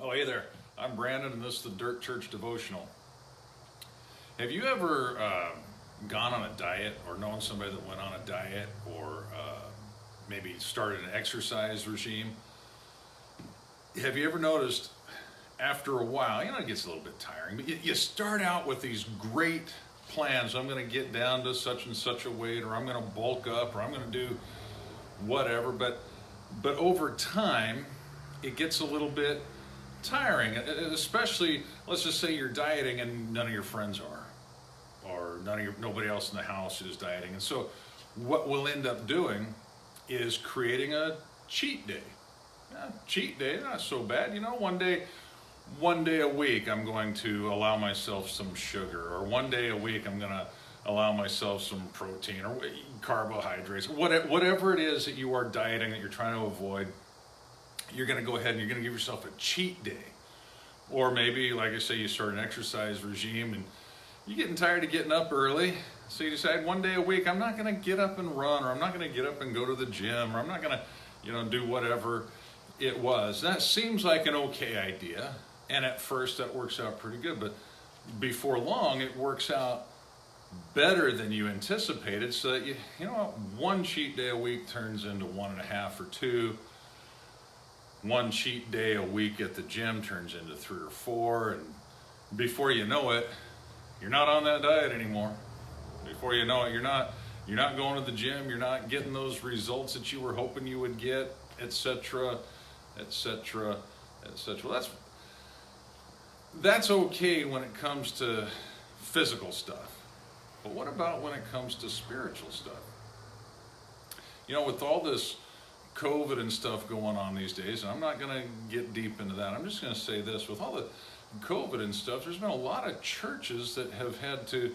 Oh, hey there. I'm Brandon, and this is the Dirt Church Devotional. Have you ever gone on a diet or known somebody that went on a diet or maybe started an exercise regime? Have you ever noticed after a while, it gets a little bit tiring, but you start out with these great plans. I'm going to get down to such and such a weight, or I'm going to bulk up, or I'm going to do whatever. But over time, it gets a little bit tiring, especially, let's just say you're dieting and none of your friends are, or nobody else in the house is dieting. And so what we'll end up doing is creating a cheat day. Cheat day, not so bad. One day a week I'm going to allow myself some sugar, or one day a week I'm going to allow myself some protein or carbohydrates, whatever it is that you are dieting, that you're trying to avoid. You're going to go ahead and you're going to give yourself a cheat day. Or maybe, like I say, you start an exercise regime and you're getting tired of getting up early. So you decide one day a week, I'm not going to get up and run, or I'm not going to get up and go to the gym, or I'm not going to, do whatever it was. That seems like an okay idea. And at first that works out pretty good. But before long, it works out better than you anticipated. So that one cheat day a week turns into 1.5 or 2. One cheat day a week at the gym turns into 3 or 4, and before you know it, you're not on that diet anymore. Before you know it, you're not going to the gym, you're not getting those results that you were hoping you would get, etc., etc., etc. Well, that's okay when it comes to physical stuff. But what about when it comes to spiritual stuff? With all this COVID and stuff going on these days, and I'm not going to get deep into that. I'm just going to say this. With all the COVID and stuff, there's been a lot of churches that have had to,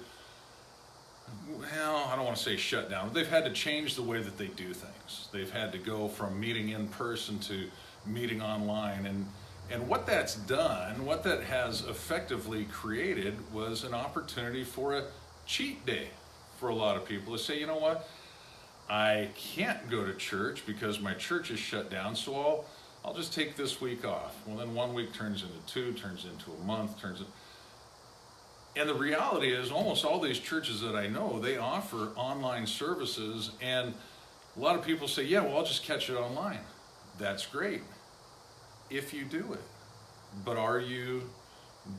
I don't want to say shut down, but they've had to change the way that they do things. They've had to go from meeting in person to meeting online. And what that's done, what that has effectively created, was an opportunity for a cheat day for a lot of people to say, you know what? I can't go to church because my church is shut down, so I'll just take this week off. Well, then 1 week turns into 2, turns into a month, and the reality is almost all these churches that I know, they offer online services, and a lot of people say, yeah, well, I'll just catch it online. That's great if you do it. But are you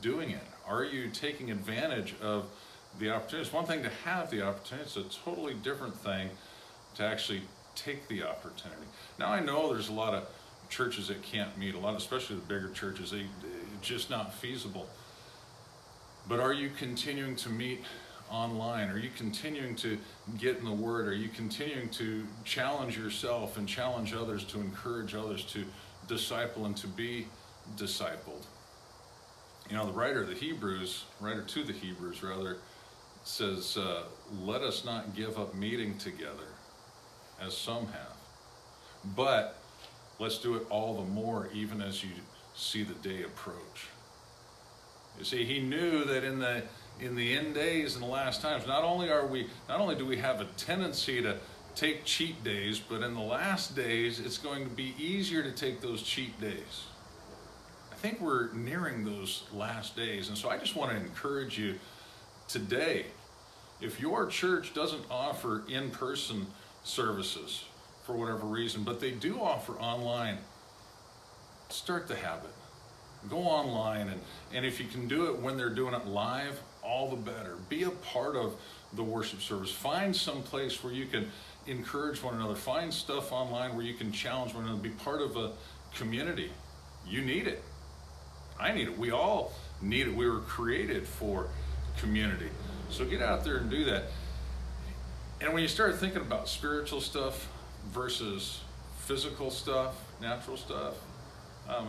doing it? Are you taking advantage of the opportunity? It's one thing to have the opportunity. It's a totally different thing to actually take the opportunity. Now, I know there's a lot of churches that can't meet, especially the bigger churches, it's just not feasible. But are you continuing to meet online? Are you continuing to get in the Word? Are you continuing to challenge yourself and challenge others, to encourage others to disciple and to be discipled? The writer to the Hebrews says, let us not give up meeting together, as some have, but let's do it all the more, even as you see the day approach. You see, he knew that in the end days, in the last times, not only do we have a tendency to take cheat days, but in the last days, it's going to be easier to take those cheat days. I think we're nearing those last days, and so I just want to encourage you today. If your church doesn't offer in-person services for whatever reason, but they do offer online, start the habit. Go online, and if you can do it when they're doing it live, all the better. Be a part of the worship service. Find some place where you can encourage one another. Find stuff online where you can challenge one another. Be part of a community. You need it. I need it. We all need it. We were created for community. So get out there and do that. And when you start thinking about spiritual stuff versus physical stuff, natural stuff,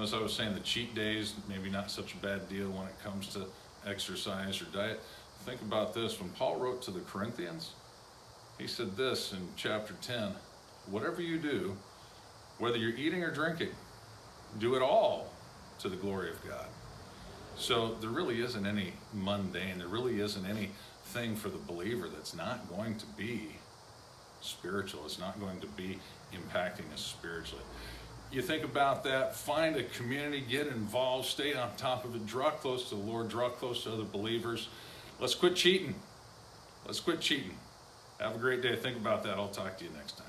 as I was saying, the cheat days, maybe not such a bad deal when it comes to exercise or diet. Think about this. When Paul wrote to the Corinthians, he said this in chapter 10, whatever you do, whether you're eating or drinking, do it all to the glory of God. So there really isn't any mundane, there really isn't anything for the believer that's not going to be spiritual. It's not going to be impacting us spiritually. you think about that, find a community, get involved, stay on top of it, draw close to the Lord, draw close to other believers. Let's quit cheating. Let's quit cheating. Have a great day. Think about that. I'll talk to you next time.